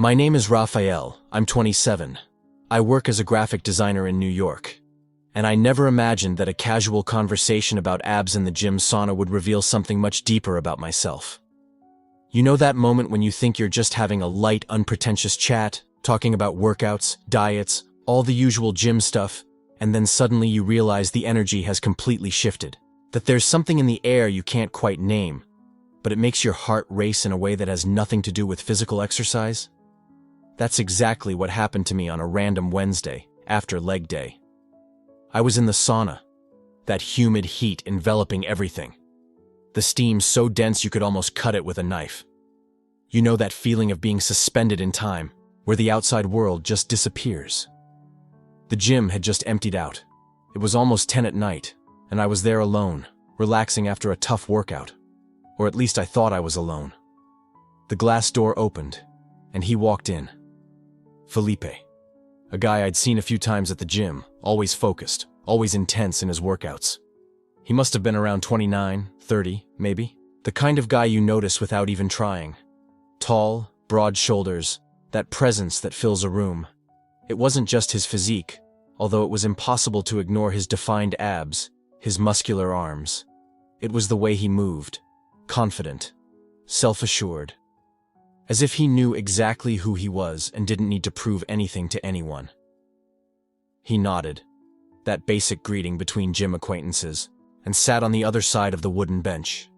My name is Rafael. I'm 27. I work as a graphic designer in New York. And I never imagined that a casual conversation about abs in the gym sauna would reveal something much deeper about myself. You know that moment when you think you're just having a light, unpretentious chat, talking about workouts, diets, all the usual gym stuff, and then suddenly you realize the energy has completely shifted. That there's something in the air you can't quite name, but it makes your heart race in a way that has nothing to do with physical exercise? That's exactly what happened to me on a random Wednesday, after leg day. I was in the sauna, that humid heat enveloping everything. The steam so dense you could almost cut it with a knife. You know that feeling of being suspended in time, where the outside world just disappears. The gym had just emptied out. It was almost 10 at night, and I was there alone, relaxing after a tough workout. Or at least I thought I was alone. The glass door opened, and he walked in. Felipe, a guy I'd seen a few times at the gym, always focused, always intense in his workouts. He must have been around 29, 30, maybe. The kind of guy you notice without even trying. Tall, broad shoulders, that presence that fills a room. It wasn't just his physique, although it was impossible to ignore his defined abs, his muscular arms. It was the way he moved, confident, self-assured. As if he knew exactly who he was and didn't need to prove anything to anyone. He nodded, that basic greeting between gym acquaintances, and sat on the other side of the wooden bench.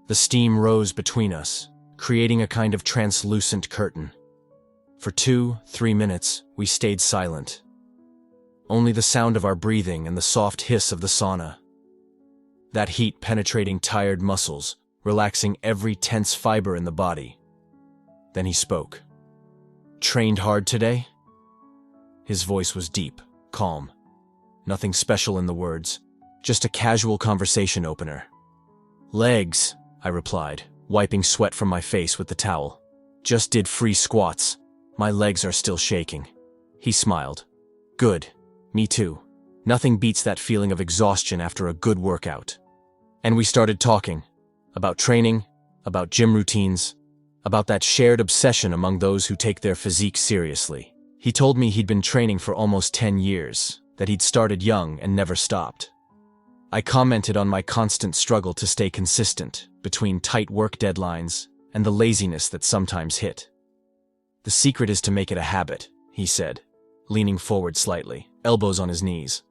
The steam rose between us, creating a kind of translucent curtain. For 2-3 minutes, we stayed silent. Only the sound of our breathing and the soft hiss of the sauna. That heat penetrating tired muscles, relaxing every tense fiber in the body. Then he spoke. "Trained hard today?" His voice was deep, calm. Nothing special in the words, just a casual conversation opener. "Legs," I replied, wiping sweat from my face with the towel. "Just did free squats. My legs are still shaking." He smiled. "Good. Me too. Nothing beats that feeling of exhaustion after a good workout." And we started talking. About training, about gym routines, about that shared obsession among those who take their physique seriously. He told me he'd been training for almost 10 years, that he'd started young and never stopped. I commented on my constant struggle to stay consistent between tight work deadlines and the laziness that sometimes hit. "The secret is to make it a habit," he said, leaning forward slightly, elbows on his knees.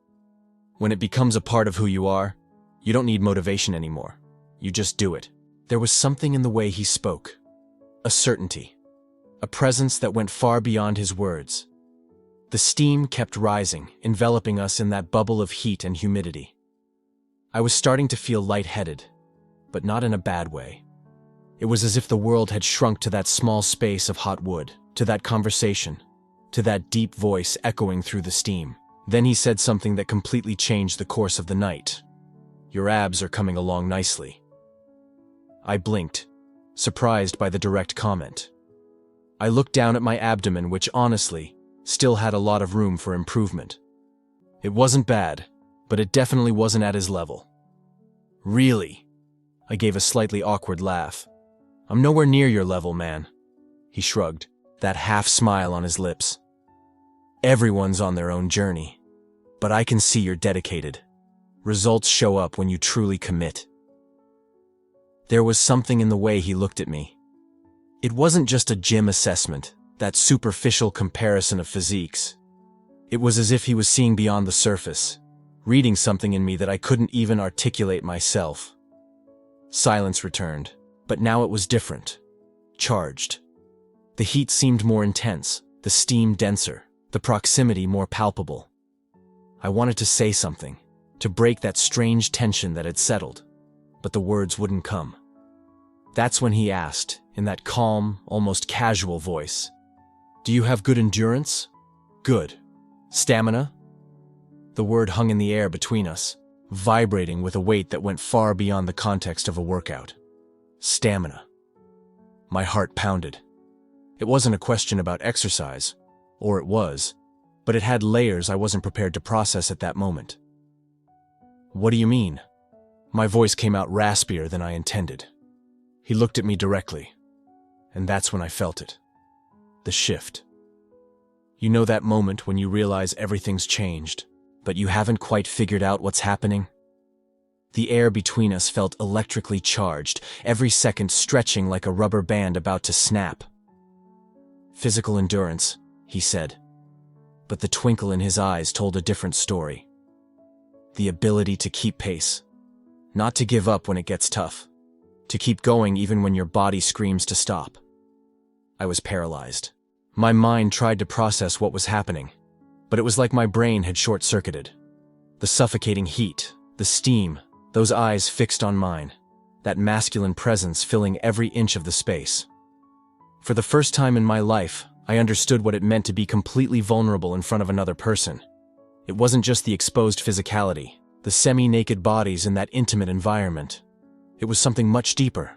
"When it becomes a part of who you are, you don't need motivation anymore. You just do it." There was something in the way he spoke. A certainty. A presence that went far beyond his words. The steam kept rising, enveloping us in that bubble of heat and humidity. I was starting to feel lightheaded, but not in a bad way. It was as if the world had shrunk to that small space of hot wood, to that conversation, to that deep voice echoing through the steam. Then he said something that completely changed the course of the night. "Your abs are coming along nicely." I blinked, surprised by the direct comment. I looked down at my abdomen, which honestly, still had a lot of room for improvement. It wasn't bad, but it definitely wasn't at his level. "Really?" I gave a slightly awkward laugh. "I'm nowhere near your level, man." He shrugged, that half smile on his lips. "Everyone's on their own journey, but I can see you're dedicated. Results show up when you truly commit." There was something in the way he looked at me. It wasn't just a gym assessment, that superficial comparison of physiques. It was as if he was seeing beyond the surface, reading something in me that I couldn't even articulate myself. Silence returned, but now it was different. Charged. The heat seemed more intense, the steam denser, the proximity more palpable. I wanted to say something, to break that strange tension that had settled, but the words wouldn't come. That's when he asked, in that calm, almost casual voice, "Do you have good endurance? Good. Stamina?" The word hung in the air between us, vibrating with a weight that went far beyond the context of a workout. Stamina. My heart pounded. It wasn't a question about exercise, or it was, but it had layers I wasn't prepared to process at that moment. "What do you mean?" My voice came out raspier than I intended. He looked at me directly, and that's when I felt it. The shift. You know that moment when you realize everything's changed, but you haven't quite figured out what's happening? The air between us felt electrically charged, every second stretching like a rubber band about to snap. Physical endurance, he said. But the twinkle in his eyes told a different story. The ability to keep pace. Not to give up when it gets tough. To keep going even when your body screams to stop. I was paralyzed. My mind tried to process what was happening, but it was like my brain had short-circuited. The suffocating heat, the steam, those eyes fixed on mine, that masculine presence filling every inch of the space. For the first time in my life, I understood what it meant to be completely vulnerable in front of another person. It wasn't just the exposed physicality, the semi-naked bodies in that intimate environment. It was something much deeper.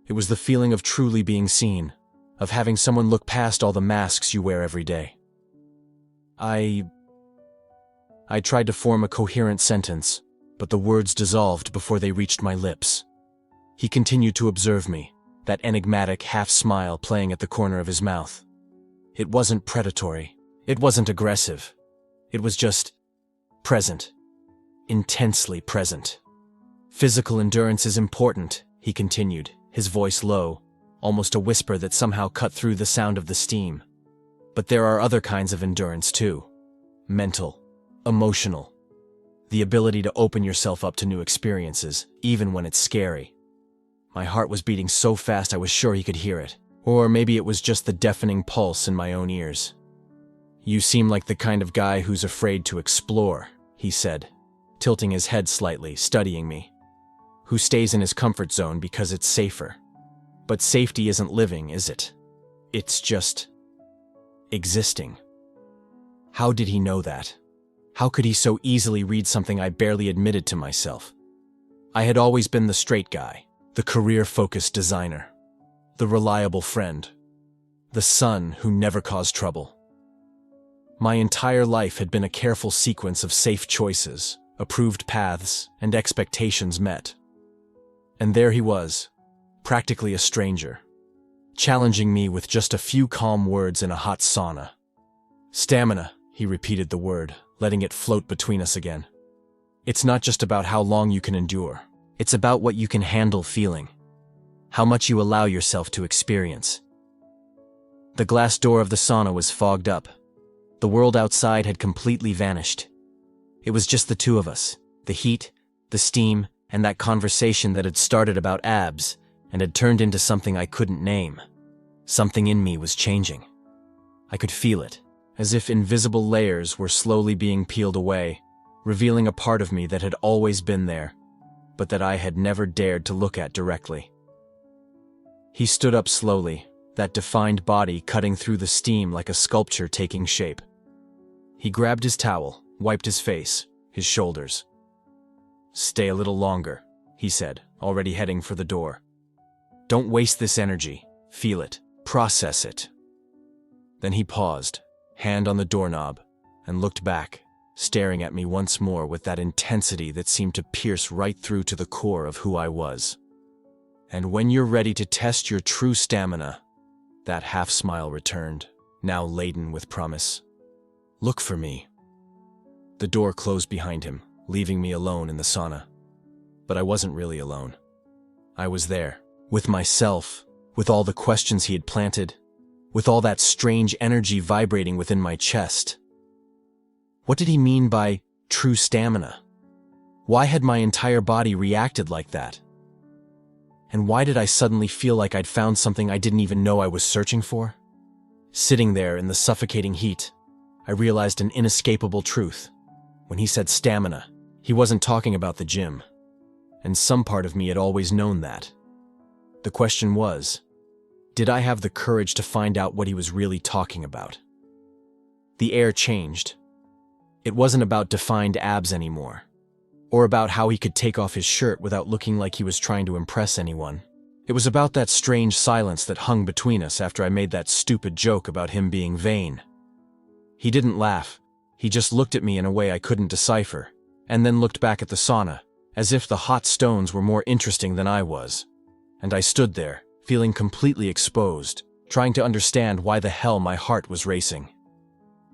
It was the feeling of truly being seen, of having someone look past all the masks you wear every day. I tried to form a coherent sentence, but the words dissolved before they reached my lips. He continued to observe me, that enigmatic half-smile playing at the corner of his mouth. It wasn't predatory. It wasn't aggressive. It was just present. Intensely present. Physical endurance is important, he continued, his voice low, almost a whisper that somehow cut through the sound of the steam. But there are other kinds of endurance too. Mental, emotional. The ability to open yourself up to new experiences, even when it's scary. My heart was beating so fast I was sure he could hear it. Or maybe it was just the deafening pulse in my own ears. You seem like the kind of guy who's afraid to explore, he said, tilting his head slightly, studying me. Who stays in his comfort zone because it's safer. But safety isn't living, is it? It's just existing. How did he know that? How could he so easily read something I barely admitted to myself? I had always been the straight guy, the career-focused designer, the reliable friend, the son who never caused trouble. My entire life had been a careful sequence of safe choices, approved paths, and expectations met. And there he was, practically a stranger, challenging me with just a few calm words in a hot sauna. Stamina, he repeated the word, letting it float between us again. It's not just about how long you can endure. It's about what you can handle feeling. How much you allow yourself to experience. The glass door of the sauna was fogged up. The world outside had completely vanished. It was just the two of us, the heat, the steam, and that conversation that had started about abs and had turned into something I couldn't name. Something in me was changing. I could feel it, as if invisible layers were slowly being peeled away, revealing a part of me that had always been there, but that I had never dared to look at directly. He stood up slowly, that defined body cutting through the steam like a sculpture taking shape. He grabbed his towel, wiped his face, his shoulders. "Stay a little longer," he said, already heading for the door. "Don't waste this energy. Feel it. Process it." Then he paused, hand on the doorknob, and looked back, staring at me once more with that intensity that seemed to pierce right through to the core of who I was. "And when you're ready to test your true stamina," that half-smile returned, now laden with promise, "look for me." The door closed behind him, leaving me alone in the sauna. But I wasn't really alone. I was there, with myself, with all the questions he had planted, with all that strange energy vibrating within my chest. What did he mean by true stamina? Why had my entire body reacted like that? And why did I suddenly feel like I'd found something I didn't even know I was searching for? Sitting there in the suffocating heat, I realized an inescapable truth. When he said stamina, he wasn't talking about the gym. And some part of me had always known that. The question was, did I have the courage to find out what he was really talking about? The air changed. It wasn't about defined abs anymore, or about how he could take off his shirt without looking like he was trying to impress anyone. It was about that strange silence that hung between us after I made that stupid joke about him being vain. He didn't laugh. He just looked at me in a way I couldn't decipher, and then looked back at the sauna, as if the hot stones were more interesting than I was. And I stood there, feeling completely exposed, trying to understand why the hell my heart was racing.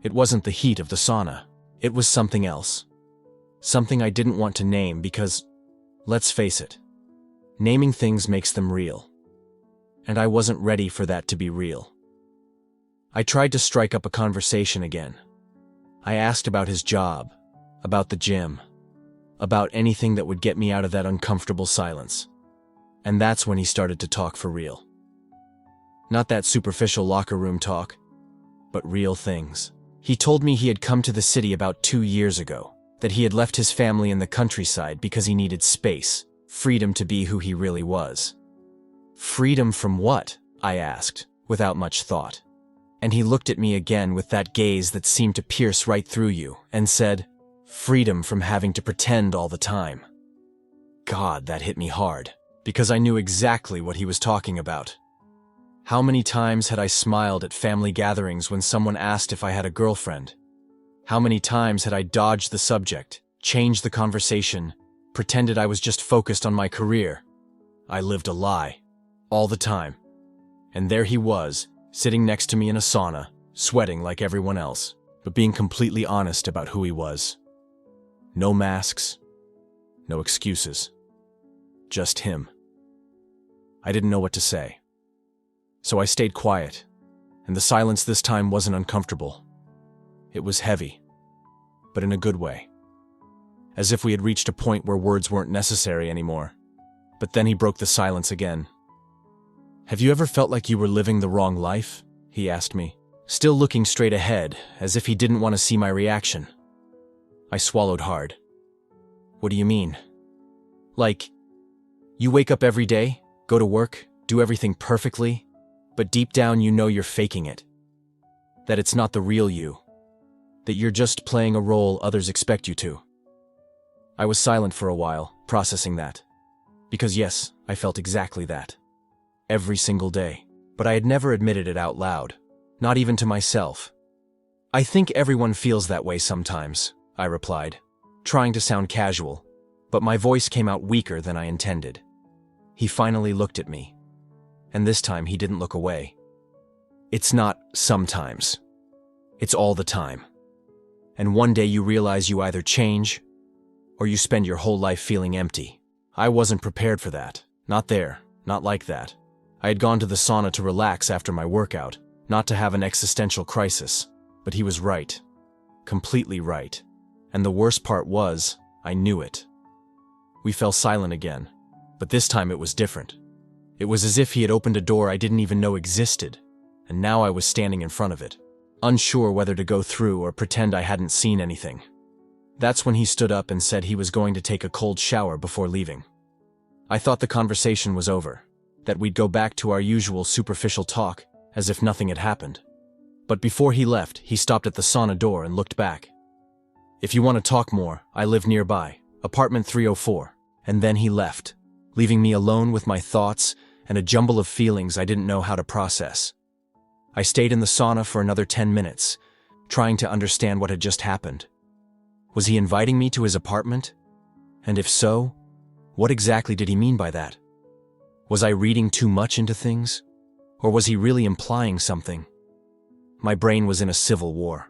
It wasn't the heat of the sauna. It was something else. Something I didn't want to name because, let's face it, naming things makes them real. And I wasn't ready for that to be real. I tried to strike up a conversation again. I asked about his job, about the gym, about anything that would get me out of that uncomfortable silence. And that's when he started to talk for real. Not that superficial locker room talk, but real things. He told me he had come to the city about 2 years ago, that he had left his family in the countryside because he needed space, freedom to be who he really was. Freedom from what? I asked, without much thought. And he looked at me again with that gaze that seemed to pierce right through you, and said, freedom from having to pretend all the time. God, that hit me hard, because I knew exactly what he was talking about. How many times had I smiled at family gatherings when someone asked if I had a girlfriend? How many times had I dodged the subject, changed the conversation, pretended I was just focused on my career? I lived a lie, all the time. And there he was, sitting next to me in a sauna, sweating like everyone else, but being completely honest about who he was. No masks, no excuses. Just him. I didn't know what to say. So I stayed quiet, and the silence this time wasn't uncomfortable. It was heavy, but in a good way. As if we had reached a point where words weren't necessary anymore. But then he broke the silence again. Have you ever felt like you were living the wrong life? He asked me, still looking straight ahead, as if he didn't want to see my reaction. I swallowed hard. What do you mean? Like, you wake up every day, go to work, do everything perfectly, but deep down you know you're faking it. That it's not the real you. That you're just playing a role others expect you to. I was silent for a while, processing that. Because yes, I felt exactly that. Every single day. But I had never admitted it out loud. Not even to myself. I think everyone feels that way sometimes, I replied, trying to sound casual, but my voice came out weaker than I intended. He finally looked at me. And this time he didn't look away. It's not sometimes. It's all the time. And one day you realize you either change, or you spend your whole life feeling empty. I wasn't prepared for that. Not there. Not like that. I had gone to the sauna to relax after my workout, not to have an existential crisis. But he was right. Completely right. And the worst part was, I knew it. We fell silent again, but this time it was different. It was as if he had opened a door I didn't even know existed, and now I was standing in front of it, unsure whether to go through or pretend I hadn't seen anything. That's when he stood up and said he was going to take a cold shower before leaving. I thought the conversation was over, that we'd go back to our usual superficial talk, as if nothing had happened. But before he left, he stopped at the sauna door and looked back. If you want to talk more, I live nearby, apartment 304, and then he left, leaving me alone with my thoughts and a jumble of feelings I didn't know how to process. I stayed in the sauna for another 10 minutes, trying to understand what had just happened. Was he inviting me to his apartment? And if so, what exactly did he mean by that? Was I reading too much into things? Or was he really implying something? My brain was in a civil war.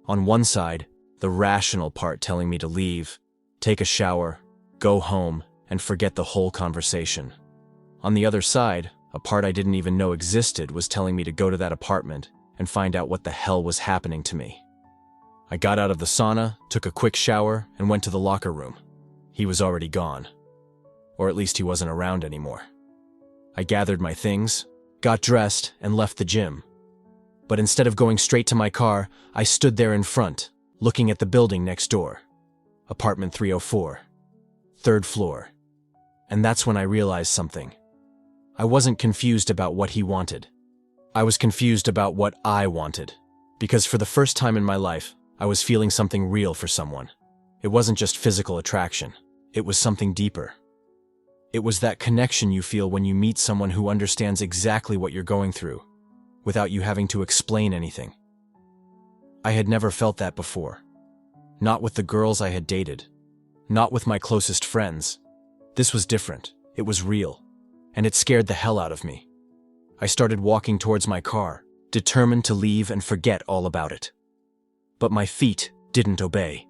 On one side, the rational part telling me to leave, take a shower, go home, and forget the whole conversation. On the other side, a part I didn't even know existed was telling me to go to that apartment and find out what the hell was happening to me. I got out of the sauna, took a quick shower, and went to the locker room. He was already gone. Or at least he wasn't around anymore. I gathered my things, got dressed, and left the gym. But instead of going straight to my car, I stood there in front, looking at the building next door. Apartment 304. 3rd floor. And that's when I realized something. I wasn't confused about what he wanted. I was confused about what I wanted. Because for the first time in my life, I was feeling something real for someone. It wasn't just physical attraction. It was something deeper. It was that connection you feel when you meet someone who understands exactly what you're going through, without you having to explain anything. I had never felt that before. Not with the girls I had dated. Not with my closest friends. This was different. It was real. And it scared the hell out of me. I started walking towards my car, determined to leave and forget all about it. But my feet didn't obey.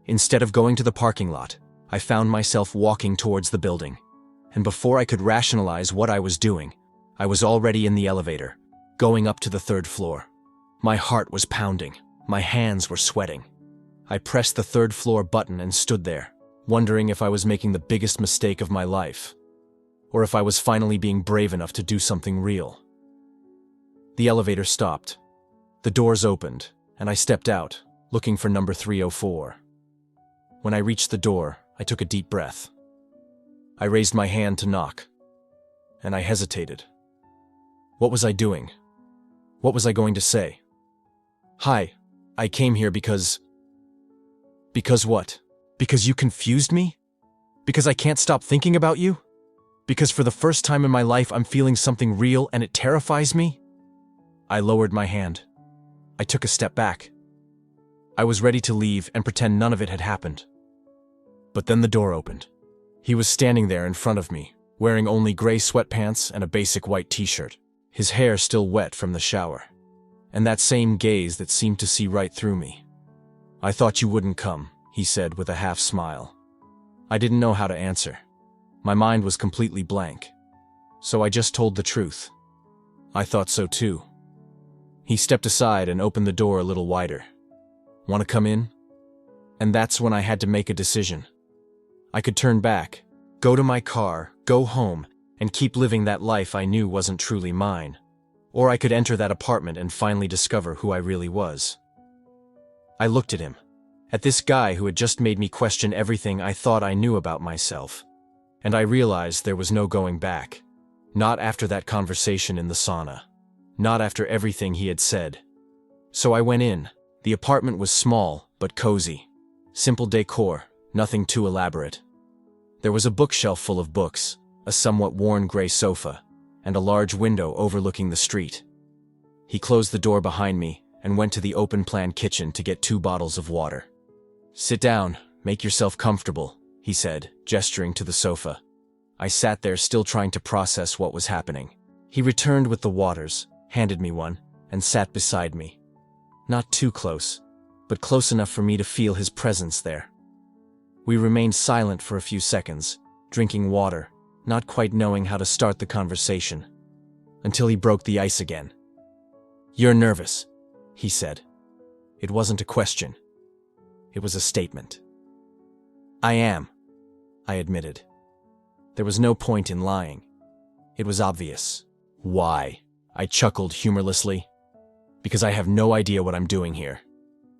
Instead of going to the parking lot, I found myself walking towards the building. And before I could rationalize what I was doing, I was already in the elevator, going up to the 3rd floor. My heart was pounding. My hands were sweating. I pressed the 3rd floor button and stood there, wondering if I was making the biggest mistake of my life, or if I was finally being brave enough to do something real. The elevator stopped. The doors opened, and I stepped out, looking for number 304. When I reached the door, I took a deep breath. I raised my hand to knock, and I hesitated. What was I doing? What was I going to say? Hi, I came here because... Because what? Because you confused me? Because I can't stop thinking about you? Because for the first time in my life I'm feeling something real and it terrifies me? I lowered my hand. I took a step back. I was ready to leave and pretend none of it had happened. But then the door opened. He was standing there in front of me, wearing only gray sweatpants and a basic white t-shirt, his hair still wet from the shower, and that same gaze that seemed to see right through me. I thought you wouldn't come, he said with a half smile. I didn't know how to answer. My mind was completely blank. So I just told the truth. I thought so too. He stepped aside and opened the door a little wider. Want to come in? And that's when I had to make a decision. I could turn back, go to my car, go home, and keep living that life I knew wasn't truly mine. Or I could enter that apartment and finally discover who I really was. I looked at him, at this guy who had just made me question everything I thought I knew about myself. And I realized there was no going back. Not after that conversation in the sauna. Not after everything he had said. So I went in. The apartment was small, but cozy. Simple decor, nothing too elaborate. There was a bookshelf full of books, a somewhat worn gray sofa, and a large window overlooking the street. He closed the door behind me and went to the open-plan kitchen to get 2 bottles of water. Sit down, make yourself comfortable, he said, gesturing to the sofa. I sat there still trying to process what was happening. He returned with the waters, handed me one, and sat beside me. Not too close, but close enough for me to feel his presence there. We remained silent for a few seconds, drinking water, not quite knowing how to start the conversation, until he broke the ice again. You're nervous, he said. It wasn't a question. It was a statement. I am, I admitted. There was no point in lying. It was obvious. Why? I chuckled humorlessly. Because I have no idea what I'm doing here.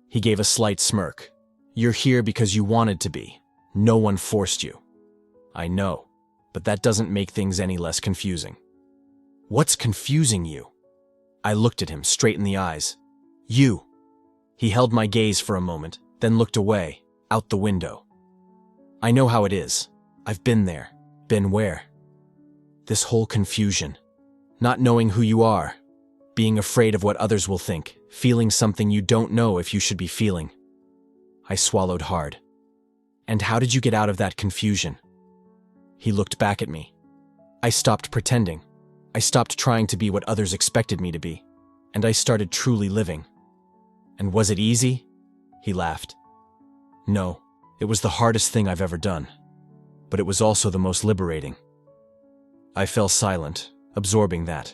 He gave a slight smirk. You're here because you wanted to be. No one forced you. I know, but that doesn't make things any less confusing. What's confusing you? I looked at him straight in the eyes. You. He held my gaze for a moment, then looked away, out the window. I know how it is. I've been there. Been where? This whole confusion. Not knowing who you are. Being afraid of what others will think. Feeling something you don't know if you should be feeling. I swallowed hard. And how did you get out of that confusion? He looked back at me. I stopped pretending. I stopped trying to be what others expected me to be. And I started truly living. And was it easy? He laughed. No, it was the hardest thing I've ever done. But it was also the most liberating. I fell silent, absorbing that.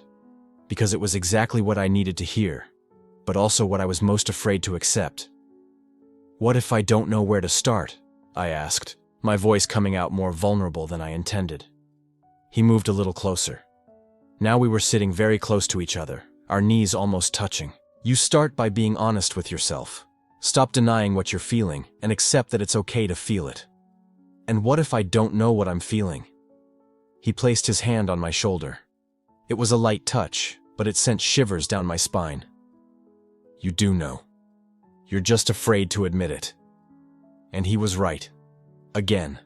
Because it was exactly what I needed to hear, but also what I was most afraid to accept. What if I don't know where to start? I asked, my voice coming out more vulnerable than I intended. He moved a little closer. Now we were sitting very close to each other, our knees almost touching. You start by being honest with yourself. Stop denying what you're feeling and accept that it's okay to feel it. And what if I don't know what I'm feeling? He placed his hand on my shoulder. It was a light touch, but it sent shivers down my spine. You do know. You're just afraid to admit it. And he was right. Again.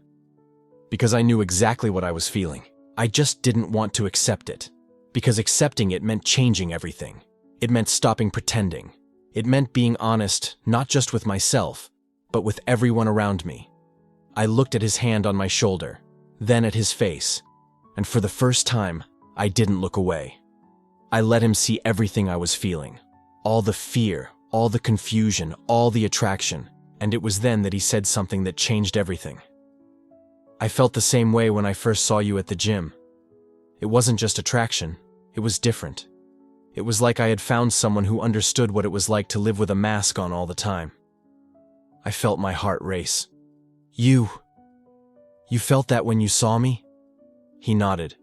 Because I knew exactly what I was feeling. I just didn't want to accept it. Because accepting it meant changing everything. It meant stopping pretending. It meant being honest, not just with myself, but with everyone around me. I looked at his hand on my shoulder, then at his face, and for the first time, I didn't look away. I let him see everything I was feeling. All the fear, all the confusion, all the attraction, and it was then that he said something that changed everything. I felt the same way when I first saw you at the gym. It wasn't just attraction, it was different. It was like I had found someone who understood what it was like to live with a mask on all the time. I felt my heart race. You felt that when you saw me? He nodded.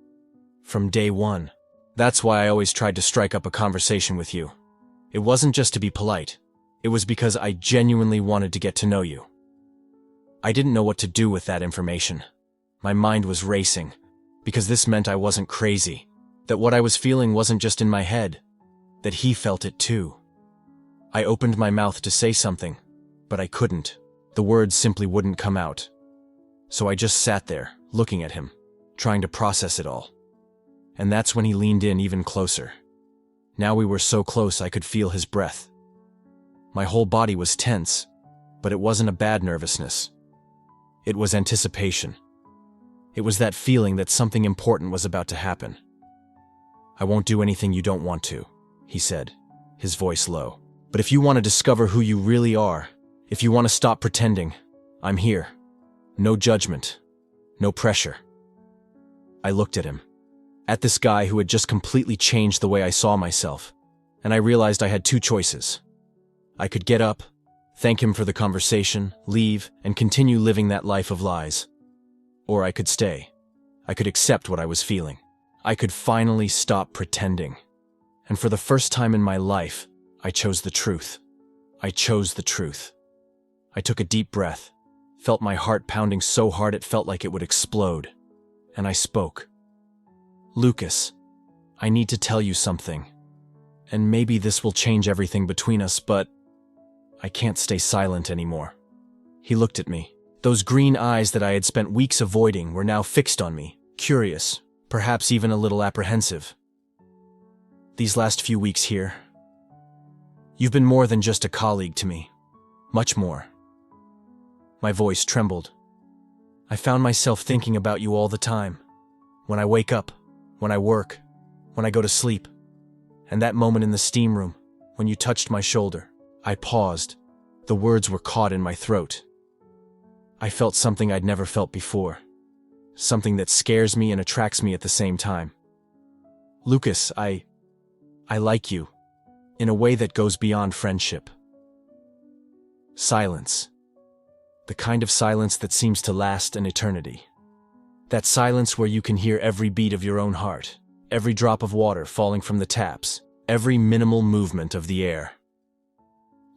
From day one. That's why I always tried to strike up a conversation with you. It wasn't just to be polite. It was because I genuinely wanted to get to know you. I didn't know what to do with that information. My mind was racing, because this meant I wasn't crazy, that what I was feeling wasn't just in my head, that he felt it too. I opened my mouth to say something, but I couldn't. The words simply wouldn't come out. So I just sat there, looking at him, trying to process it all. And that's when he leaned in even closer. Now we were so close I could feel his breath. My whole body was tense, but it wasn't a bad nervousness. It was anticipation. It was that feeling that something important was about to happen. I won't do anything you don't want to, he said, his voice low. But if you want to discover who you really are, if you want to stop pretending, I'm here. No judgment, no pressure. I looked at him, at this guy who had just completely changed the way I saw myself, and I realized I had two choices. I could get up, thank him for the conversation, leave, and continue living that life of lies. Or I could stay. I could accept what I was feeling. I could finally stop pretending. And for the first time in my life, I chose the truth. I chose the truth. I took a deep breath, felt my heart pounding so hard it felt like it would explode, and I spoke. Lucas, I need to tell you something. And maybe this will change everything between us, but I can't stay silent anymore. He looked at me. Those green eyes that I had spent weeks avoiding were now fixed on me, curious, perhaps even a little apprehensive. These last few weeks here, you've been more than just a colleague to me. Much more. My voice trembled. I found myself thinking about you all the time. When I wake up, when I work, when I go to sleep. And that moment in the steam room, when you touched my shoulder, I paused. The words were caught in my throat. I felt something I'd never felt before. Something that scares me and attracts me at the same time. Lucas, I like you, in a way that goes beyond friendship. Silence. The kind of silence that seems to last an eternity. That silence where you can hear every beat of your own heart, every drop of water falling from the taps, every minimal movement of the air.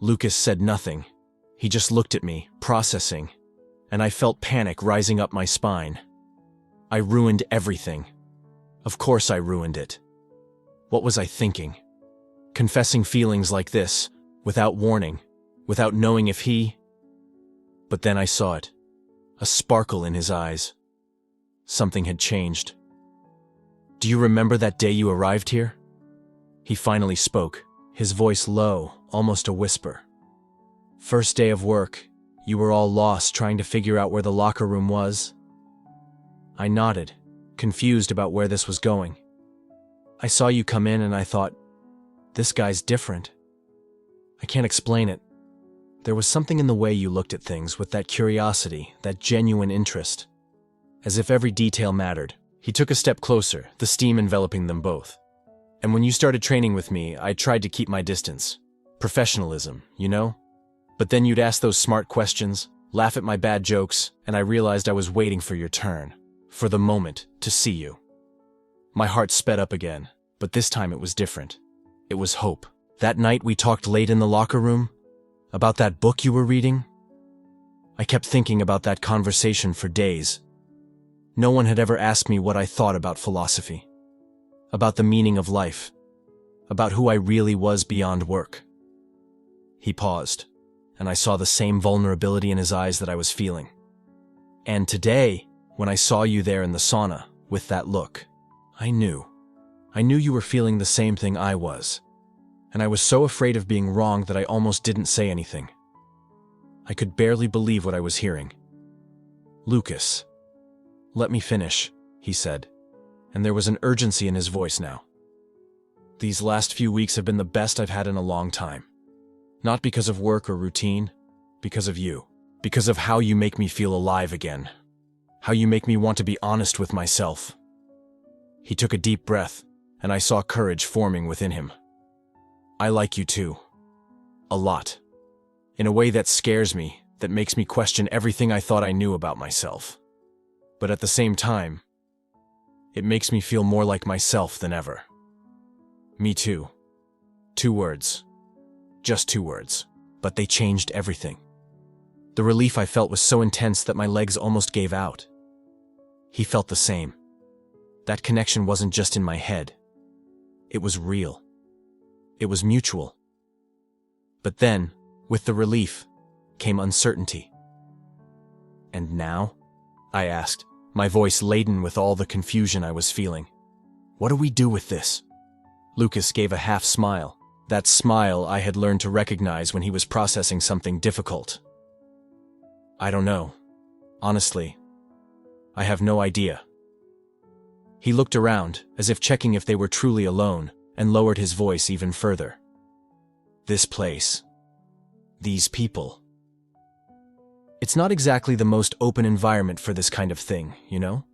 Lucas said nothing. He just looked at me, processing, and I felt panic rising up my spine. I ruined everything. Of course I ruined it. What was I thinking? Confessing feelings like this, without warning, without knowing if he... But then I saw it. A sparkle in his eyes. Something had changed. Do you remember that day you arrived here? He finally spoke, his voice low, almost a whisper. First day of work, you were all lost trying to figure out where the locker room was. I nodded, confused about where this was going. I saw you come in and I thought, this guy's different. I can't explain it. There was something in the way you looked at things with that curiosity, that genuine interest. As if every detail mattered. He took a step closer, the steam enveloping them both. And when you started training with me, I tried to keep my distance. Professionalism, you know? But then you'd ask those smart questions, laugh at my bad jokes, and I realized I was waiting for your turn, for the moment to see you. My heart sped up again, but this time it was different. It was hope. That night we talked late in the locker room, about that book you were reading. I kept thinking about that conversation for days. No one had ever asked me what I thought about philosophy, about the meaning of life, about who I really was beyond work. He paused, and I saw the same vulnerability in his eyes that I was feeling. And today, when I saw you there in the sauna, with that look, I knew you were feeling the same thing I was. And I was so afraid of being wrong that I almost didn't say anything. I could barely believe what I was hearing. Lucas, let me finish, he said, and there was an urgency in his voice now. These last few weeks have been the best I've had in a long time. Not because of work or routine, because of you. Because of how you make me feel alive again. How you make me want to be honest with myself. He took a deep breath, and I saw courage forming within him. I like you too. A lot. In a way that scares me, that makes me question everything I thought I knew about myself. But at the same time, it makes me feel more like myself than ever. Me too. 2 words. Just 2 words. But they changed everything. The relief I felt was so intense that my legs almost gave out. He felt the same. That connection wasn't just in my head. It was real. It was mutual. But then, with the relief, came uncertainty. And now? I asked, my voice laden with all the confusion I was feeling. What do we do with this? Lucas gave a half smile, that smile I had learned to recognize when he was processing something difficult. I don't know. Honestly, I have no idea. He looked around, as if checking if they were truly alone, and lowered his voice even further. This place. These people. It's not exactly the most open environment for this kind of thing, you know?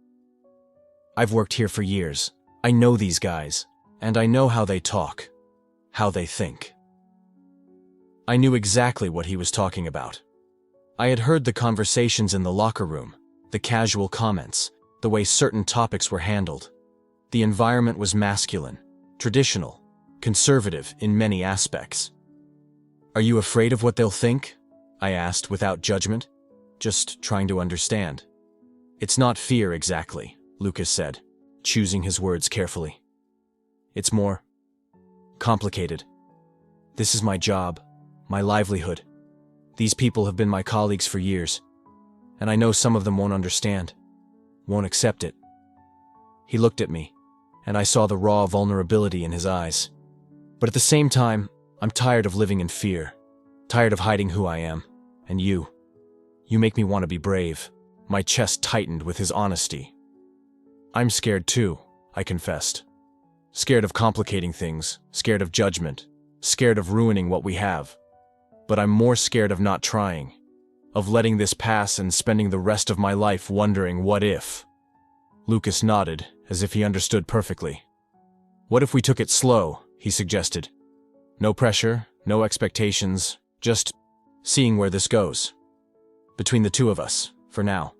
I've worked here for years. I know these guys, and I know how they talk, how they think. I knew exactly what he was talking about. I had heard the conversations in the locker room, the casual comments, the way certain topics were handled. The environment was masculine, traditional, conservative in many aspects. Are you afraid of what they'll think? I asked without judgment, just trying to understand. It's not fear exactly, Lucas said, choosing his words carefully. It's more complicated. This is my job, my livelihood. These people have been my colleagues for years, and I know some of them won't understand, won't accept it. He looked at me, and I saw the raw vulnerability in his eyes. But at the same time, I'm tired of living in fear, tired of hiding who I am, and you make me want to be brave. My chest tightened with his honesty. I'm scared too, I confessed. Scared of complicating things, scared of judgment, scared of ruining what we have. But I'm more scared of not trying, of letting this pass and spending the rest of my life wondering what if. Lucas nodded, as if he understood perfectly. What if we took it slow, he suggested. No pressure, no expectations, just seeing where this goes. Between the two of us, for now.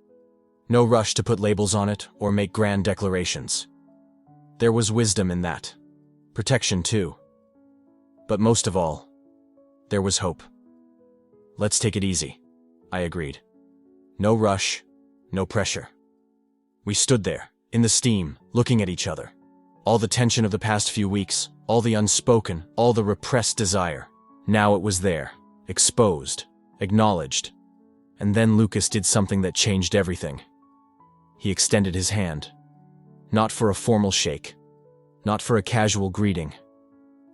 No rush to put labels on it or make grand declarations. There was wisdom in that. Protection too. But most of all, there was hope. Let's take it easy, I agreed. No rush, no pressure. We stood there, in the steam, looking at each other. All the tension of the past few weeks, all the unspoken, all the repressed desire. Now it was there, exposed, acknowledged. And then Lucas did something that changed everything. He extended his hand. Not for a formal shake, not for a casual greeting,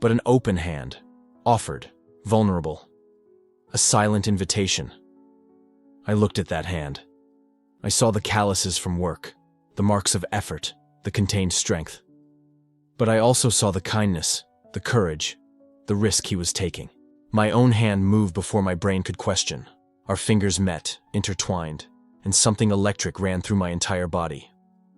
but an open hand, offered, vulnerable. A silent invitation. I looked at that hand. I saw the calluses from work, the marks of effort, the contained strength. But I also saw the kindness, the courage, the risk he was taking. My own hand moved before my brain could question. Our fingers met, intertwined, and something electric ran through my entire body.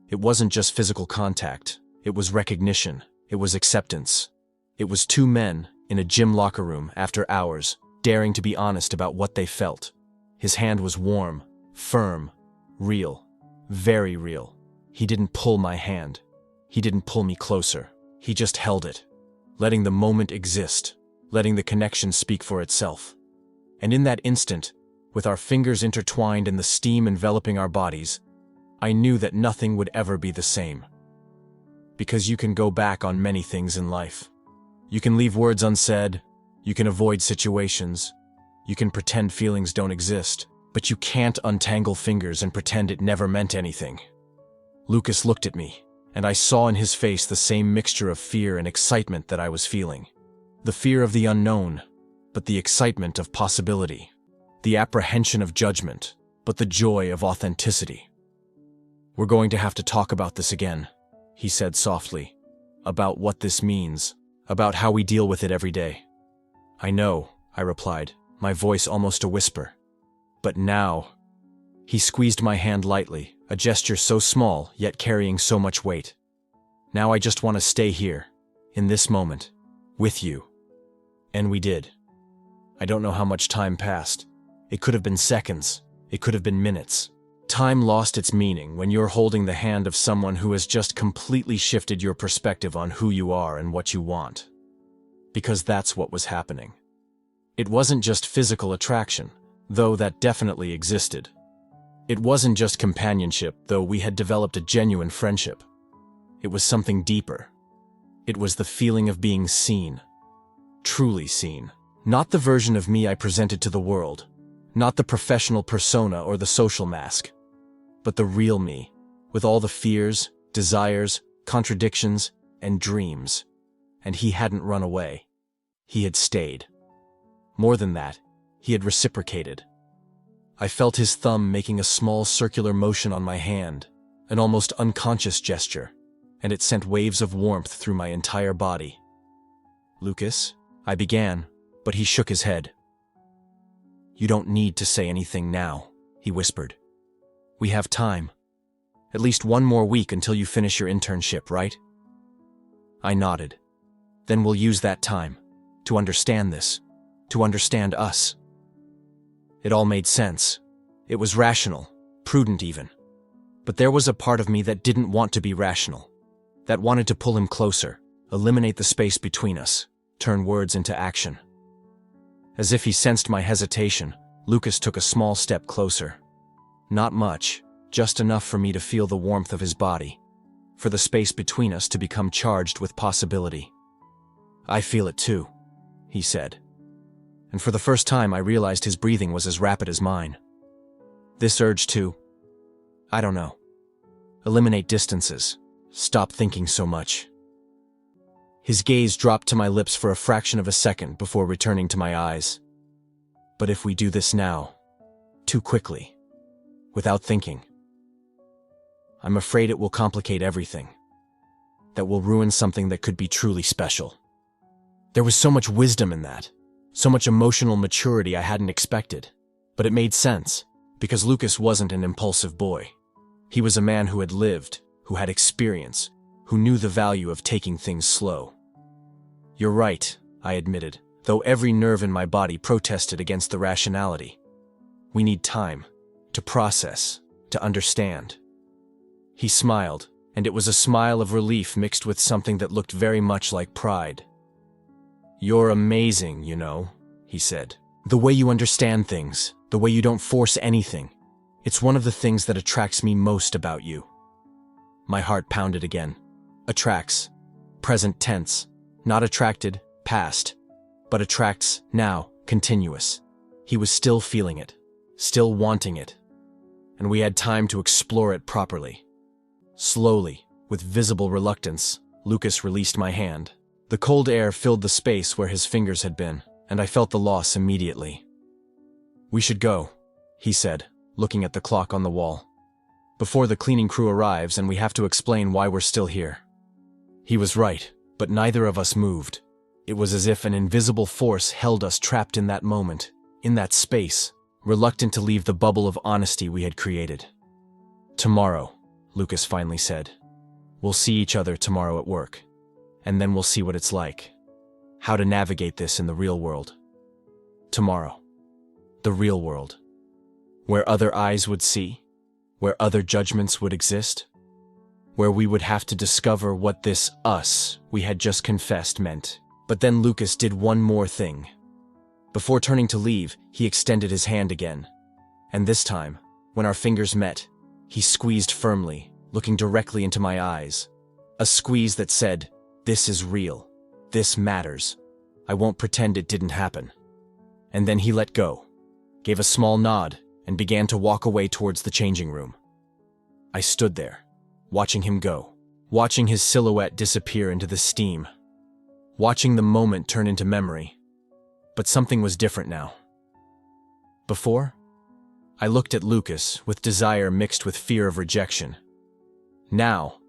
It wasn't just physical contact. It was recognition. It was acceptance. It was 2 men in a gym locker room after hours, daring to be honest about what they felt. His hand was warm, firm, real, very real. He didn't pull my hand. He didn't pull me closer. He just held it, letting the moment exist, letting the connection speak for itself. And in that instant, with our fingers intertwined and the steam enveloping our bodies, I knew that nothing would ever be the same. Because you can go back on many things in life. You can leave words unsaid, you can avoid situations, you can pretend feelings don't exist, but you can't untangle fingers and pretend it never meant anything. Lucas looked at me, and I saw in his face the same mixture of fear and excitement that I was feeling. The fear of the unknown, but the excitement of possibility. The apprehension of judgment, but the joy of authenticity. We're going to have to talk about this again, he said softly. About what this means, About how we deal with it every day. I know, I replied, my voice almost a whisper. But now... He squeezed my hand lightly, a gesture so small, yet carrying so much weight. Now I just want to stay here, in this moment, with you. And we did. I don't know how much time passed. It could have been seconds. It could have been minutes. Time lost its meaning when you're holding the hand of someone who has just completely shifted your perspective on who you are and what you want. Because that's what was happening. It wasn't just physical attraction, though that definitely existed. It wasn't just companionship, though we had developed a genuine friendship. It was something deeper. It was the feeling of being seen. Truly seen. Not the version of me I presented to the world. Not the professional persona or the social mask. But the real me, with all the fears, desires, contradictions, and dreams. And he hadn't run away. He had stayed. More than that, he had reciprocated. I felt his thumb making a small circular motion on my hand, an almost unconscious gesture, and it sent waves of warmth through my entire body. "Lucas," I began, but he shook his head. "You don't need to say anything now," he whispered. "We have time. At least one more week until you finish your internship, right?" I nodded. "Then we'll use that time to understand this, to understand us." It all made sense. It was rational, prudent even. But there was a part of me that didn't want to be rational, that wanted to pull him closer, eliminate the space between us, turn words into action. As if he sensed my hesitation, Lucas took a small step closer. Not much, just enough for me to feel the warmth of his body, for the space between us to become charged with possibility. "I feel it too," he said. And for the first time I realized his breathing was as rapid as mine. This urge to, I don't know, eliminate distances, stop thinking so much. His gaze dropped to my lips for a fraction of a second before returning to my eyes. "But if we do this now, too quickly, without thinking, I'm afraid it will complicate everything, that will ruin something that could be truly special." There was so much wisdom in that. So much emotional maturity I hadn't expected. But it made sense, because Lucas wasn't an impulsive boy. He was a man who had lived, who had experience, who knew the value of taking things slow. "You're right," I admitted, though every nerve in my body protested against the rationality. "We need time, to process, to understand." He smiled, and it was a smile of relief mixed with something that looked very much like pride. "You're amazing, you know," he said. "The way you understand things, the way you don't force anything. It's one of the things that attracts me most about you." My heart pounded again. Attracts. Present tense. Not attracted, past. But attracts, now, continuous. He was still feeling it. Still wanting it. And we had time to explore it properly. Slowly, with visible reluctance, Lucas released my hand. The cold air filled the space where his fingers had been, and I felt the loss immediately. "We should go," he said, looking at the clock on the wall. "Before the cleaning crew arrives and we have to explain why we're still here." He was right, but neither of us moved. It was as if an invisible force held us trapped in that moment, in that space, reluctant to leave the bubble of honesty we had created. "Tomorrow," Lucas finally said. "We'll see each other tomorrow at work. And then we'll see what it's like. How to navigate this in the real world. Tomorrow. The real world. Where other eyes would see. Where other judgments would exist. Where we would have to discover what this us we had just confessed meant." But then Lucas did one more thing. Before turning to leave, he extended his hand again. And this time, when our fingers met, he squeezed firmly, looking directly into my eyes. A squeeze that said, "This is real. This matters. I won't pretend it didn't happen." And then he let go, gave a small nod, and began to walk away towards the changing room. I stood there, watching him go, watching his silhouette disappear into the steam, watching the moment turn into memory. But something was different now. Before, I looked at Lucas with desire mixed with fear of rejection. Now,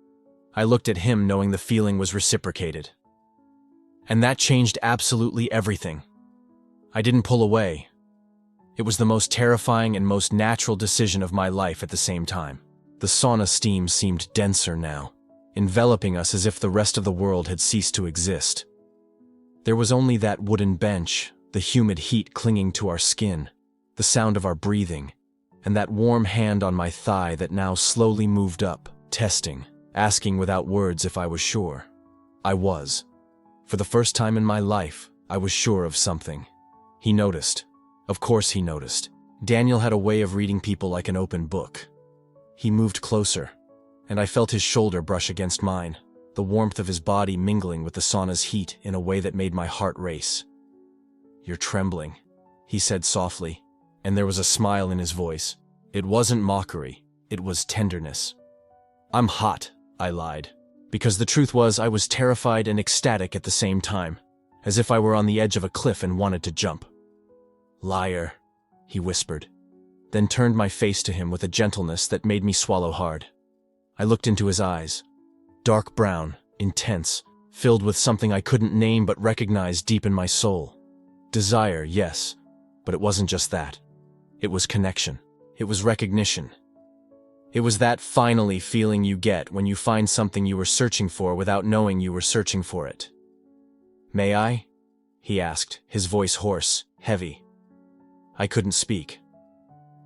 I looked at him knowing the feeling was reciprocated. And that changed absolutely everything. I didn't pull away. It was the most terrifying and most natural decision of my life at the same time. The sauna steam seemed denser now, enveloping us as if the rest of the world had ceased to exist. There was only that wooden bench, the humid heat clinging to our skin, the sound of our breathing, and that warm hand on my thigh that now slowly moved up, testing, asking without words if I was sure. I was. For the first time in my life, I was sure of something. He noticed. Of course he noticed. Daniel had a way of reading people like an open book. He moved closer, and I felt his shoulder brush against mine, the warmth of his body mingling with the sauna's heat in a way that made my heart race. "You're trembling," he said softly, and there was a smile in his voice. It wasn't mockery, it was tenderness. "I'm hot," I lied, because the truth was I was terrified and ecstatic at the same time, as if I were on the edge of a cliff and wanted to jump. "Liar," he whispered, then turned my face to him with a gentleness that made me swallow hard. I looked into his eyes, dark brown, intense, filled with something I couldn't name but recognized deep in my soul. Desire, yes, but it wasn't just that. It was connection. It was recognition. It was that finally feeling you get when you find something you were searching for without knowing you were searching for it. "May I?" he asked, his voice hoarse, heavy. I couldn't speak.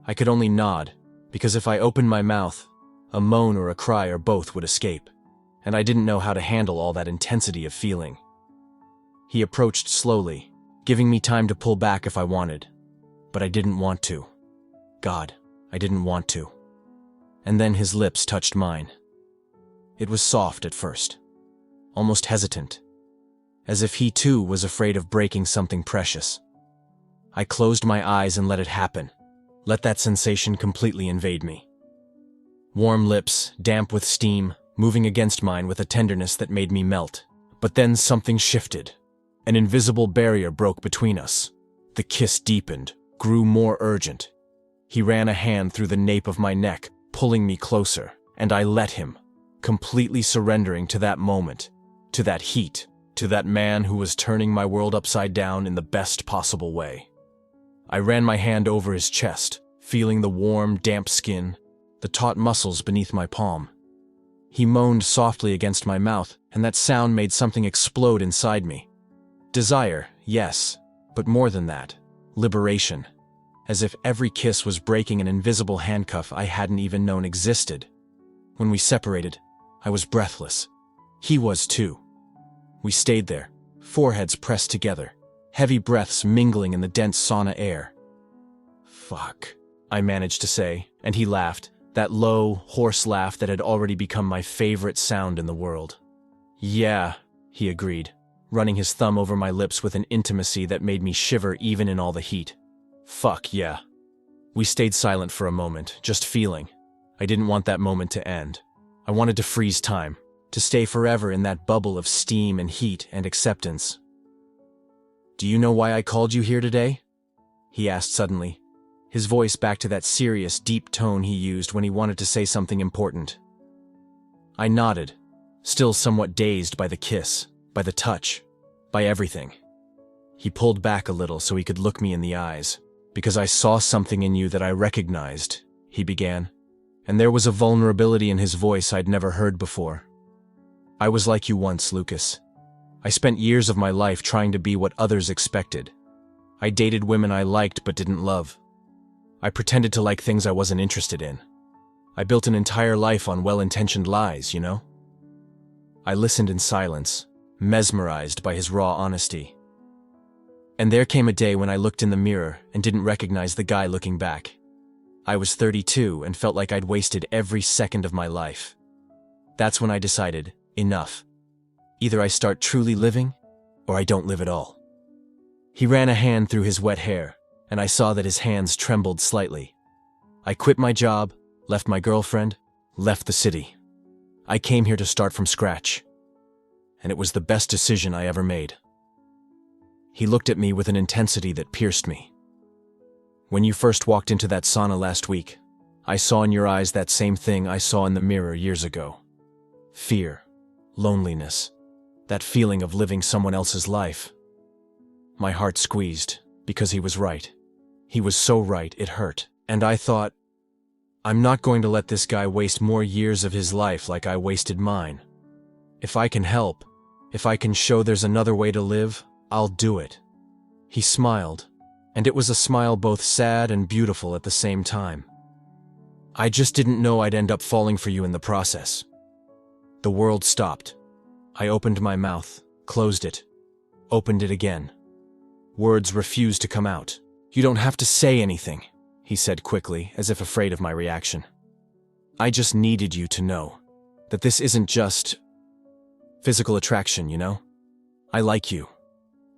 I could only nod, because if I opened my mouth, a moan or a cry or both would escape, and I didn't know how to handle all that intensity of feeling. He approached slowly, giving me time to pull back if I wanted, but I didn't want to. God, I didn't want to. And then his lips touched mine. It was soft at first, almost hesitant, as if he too was afraid of breaking something precious. I closed my eyes and let it happen, let that sensation completely invade me. Warm lips, damp with steam, moving against mine with a tenderness that made me melt. But then something shifted. An invisible barrier broke between us. The kiss deepened, grew more urgent. He ran a hand through the nape of my neck, pulling me closer, and I let him, completely surrendering to that moment, to that heat, to that man who was turning my world upside down in the best possible way. I ran my hand over his chest, feeling the warm, damp skin, the taut muscles beneath my palm. He moaned softly against my mouth, and that sound made something explode inside me. Desire, yes, but more than that, liberation. As if every kiss was breaking an invisible handcuff I hadn't even known existed. When we separated, I was breathless. He was too. We stayed there, foreheads pressed together, heavy breaths mingling in the dense sauna air. "Fuck," I managed to say, and he laughed, that low, hoarse laugh that had already become my favorite sound in the world. "Yeah," he agreed, running his thumb over my lips with an intimacy that made me shiver even in all the heat. "Fuck, yeah." We stayed silent for a moment, just feeling. I didn't want that moment to end. I wanted to freeze time, to stay forever in that bubble of steam and heat and acceptance. "Do you know why I called you here today?" he asked suddenly, his voice back to that serious, deep tone he used when he wanted to say something important. I nodded, still somewhat dazed by the kiss, by the touch, by everything. He pulled back a little so he could look me in the eyes. "Because I saw something in you that I recognized," he began, and there was a vulnerability in his voice I'd never heard before. "I was like you once, Lucas. I spent years of my life trying to be what others expected. I dated women I liked but didn't love. I pretended to like things I wasn't interested in. I built an entire life on well-intentioned lies, you know?" I listened in silence, mesmerized by his raw honesty. And there came a day when I looked in the mirror and didn't recognize the guy looking back. I was 32 and felt like I'd wasted every second of my life. That's when I decided, enough. Either I start truly living, or I don't live at all. He ran a hand through his wet hair, and I saw that his hands trembled slightly. I quit my job, left my girlfriend, left the city. I came here to start from scratch. And it was the best decision I ever made. He looked at me with an intensity that pierced me. "When you first walked into that sauna last week, I saw in your eyes that same thing I saw in the mirror years ago. Fear, loneliness, That feeling of living someone else's life. My heart squeezed, because he was right. He was so right, it hurt. And I thought, I'm not going to let this guy waste more years of his life like I wasted mine. If I can help, if I can show there's another way to live, I'll do it. He smiled, and it was a smile both sad and beautiful at the same time. I just didn't know I'd end up falling for you in the process. The world stopped. I opened my mouth, closed it, opened it again. Words refused to come out. You don't have to say anything, he said quickly, as if afraid of my reaction. I just needed you to know that this isn't just physical attraction, you know? I like you.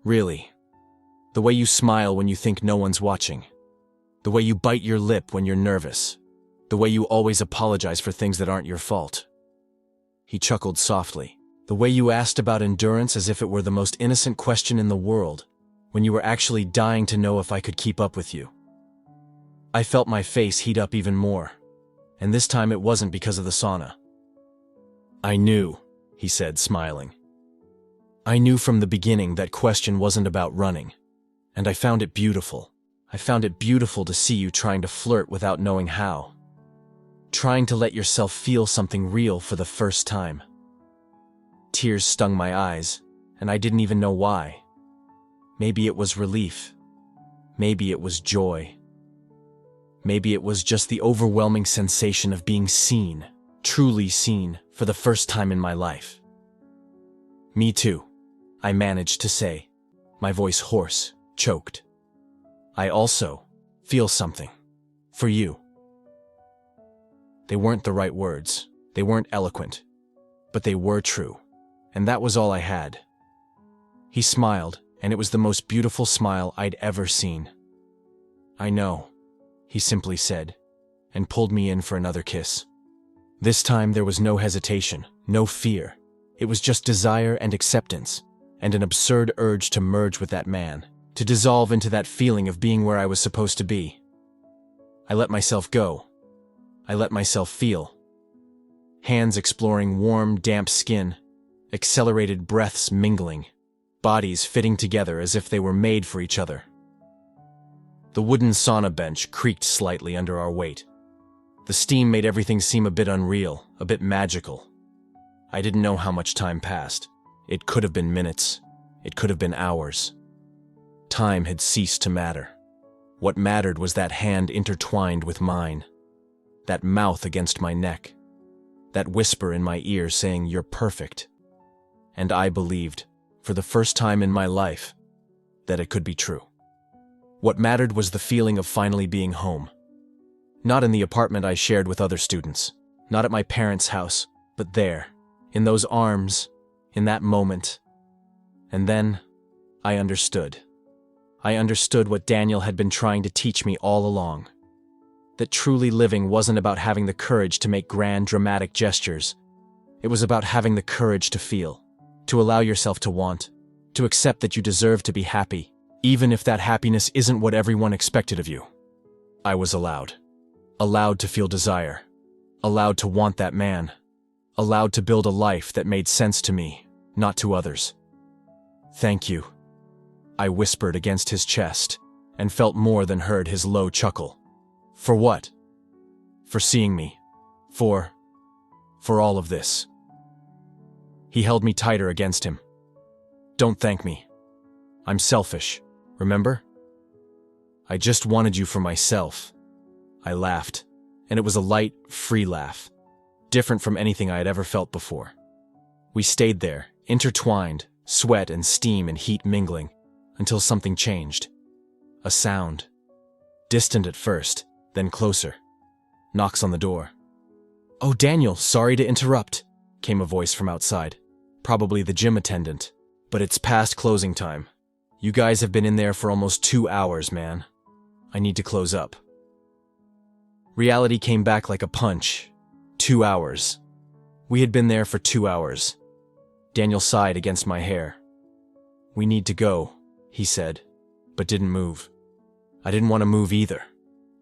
Really. The way you smile when you think no one's watching. The way you bite your lip when you're nervous. The way you always apologize for things that aren't your fault. He chuckled softly. The way you asked about endurance as if it were the most innocent question in the world, when you were actually dying to know if I could keep up with you. I felt my face heat up even more, and this time it wasn't because of the sauna. I knew, he said, smiling. I knew from the beginning that question wasn't about running, and I found it beautiful. I found it beautiful to see you trying to flirt without knowing how. Trying to let yourself feel something real for the first time. Tears stung my eyes, and I didn't even know why. Maybe it was relief. Maybe it was joy. Maybe it was just the overwhelming sensation of being seen, truly seen, for the first time in my life. Me too, I managed to say, my voice hoarse, choked. I also feel something. For you. They weren't the right words. They weren't eloquent. But they were true. And that was all I had. He smiled, and it was the most beautiful smile I'd ever seen. I know, he simply said, and pulled me in for another kiss. This time there was no hesitation, no fear. It was just desire and acceptance, and an absurd urge to merge with that man, to dissolve into that feeling of being where I was supposed to be. I let myself go. I let myself feel. Hands exploring warm, damp skin, accelerated breaths mingling, bodies fitting together as if they were made for each other. The wooden sauna bench creaked slightly under our weight. The steam made everything seem a bit unreal, a bit magical. I didn't know how much time passed. It could have been minutes. It could have been hours. Time had ceased to matter. What mattered was that hand intertwined with mine. That mouth against my neck. That whisper in my ear saying, "You're perfect." And I believed, for the first time in my life, that it could be true. What mattered was the feeling of finally being home. Not in the apartment I shared with other students, not at my parents' house, but there, in those arms, in that moment. And then, I understood. I understood what Daniel had been trying to teach me all along. That truly living wasn't about having the courage to make grand, dramatic gestures. It was about having the courage to feel, to allow yourself to want, to accept that you deserve to be happy, even if that happiness isn't what everyone expected of you. I was allowed. Allowed to feel desire. Allowed to want that man. Allowed to build a life that made sense to me, not to others. Thank you, I whispered against his chest, and felt more than heard his low chuckle. For what? For seeing me. For all of this. He held me tighter against him. Don't thank me. I'm selfish, remember? I just wanted you for myself. I laughed, and it was a light, free laugh, different from anything I had ever felt before. We stayed there, intertwined, sweat and steam and heat mingling, until something changed. A sound. Distant at first, then closer. Knocks on the door. "Oh, Daniel, sorry to interrupt," came a voice from outside. Probably the gym attendant. "But it's past closing time. You guys have been in there for almost 2 hours, man. I need to close up." Reality came back like a punch. 2 hours. We had been there for 2 hours. Daniel sighed against my hair. "We need to go," he said, but didn't move. I didn't want to move either.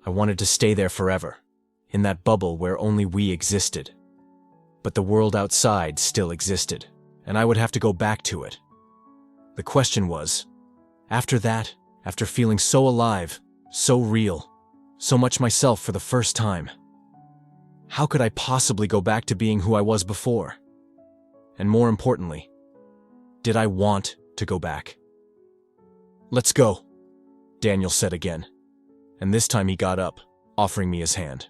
I wanted to stay there forever, in that bubble where only we existed. But the world outside still existed, and I would have to go back to it. The question was, after that, after feeling so alive, so real, so much myself for the first time, how could I possibly go back to being who I was before? And more importantly, did I want to go back? "Let's go," Daniel said again, and this time he got up, offering me his hand.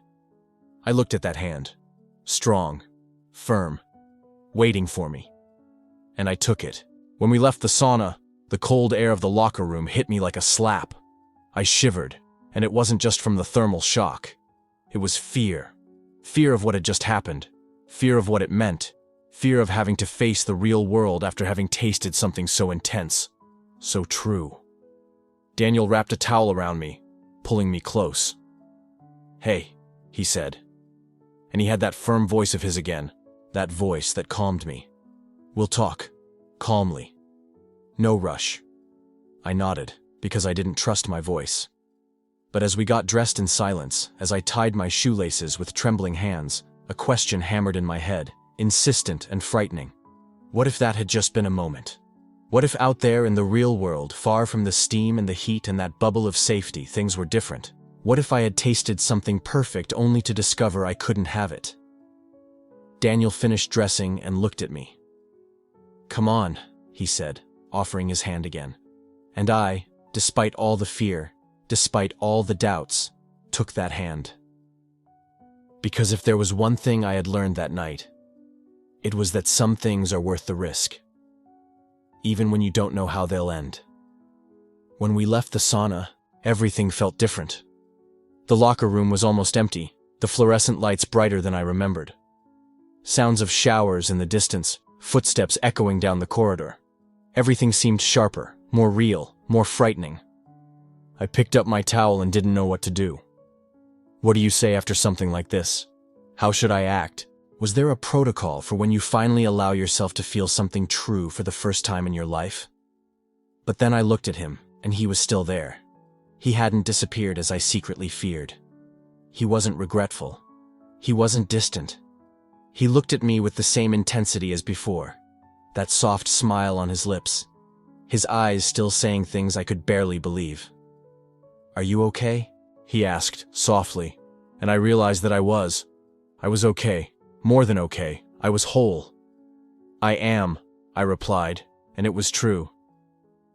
I looked at that hand, strong, firm, waiting for me, and I took it. When we left the sauna, the cold air of the locker room hit me like a slap. I shivered, and it wasn't just from the thermal shock. It was fear. Fear of what had just happened. Fear of what it meant. Fear of having to face the real world after having tasted something so intense, so true. Daniel wrapped a towel around me, pulling me close. "Hey," he said. And he had that firm voice of his again, that voice that calmed me. "We'll talk, calmly. No rush." I nodded, because I didn't trust my voice. But as we got dressed in silence, as I tied my shoelaces with trembling hands, a question hammered in my head, insistent and frightening. What if that had just been a moment? What if out there in the real world, far from the steam and the heat and that bubble of safety, things were different? What if I had tasted something perfect only to discover I couldn't have it? Daniel finished dressing and looked at me. "Come on," he said, offering his hand again. And I, despite all the fear, despite all the doubts, took that hand. Because if there was one thing I had learned that night, it was that some things are worth the risk, even when you don't know how they'll end. When we left the sauna, everything felt different. The locker room was almost empty, the fluorescent lights brighter than I remembered. Sounds of showers in the distance, footsteps echoing down the corridor. Everything seemed sharper, more real, more frightening. I picked up my towel and didn't know what to do. What do you say after something like this? How should I act? Was there a protocol for when you finally allow yourself to feel something true for the first time in your life? But then I looked at him, and he was still there. He hadn't disappeared as I secretly feared. He wasn't regretful. He wasn't distant. He looked at me with the same intensity as before, that soft smile on his lips, his eyes still saying things I could barely believe. "Are you okay?" he asked, softly, and I realized that I was. I was okay, more than okay, I was whole. "I am," I replied, and it was true.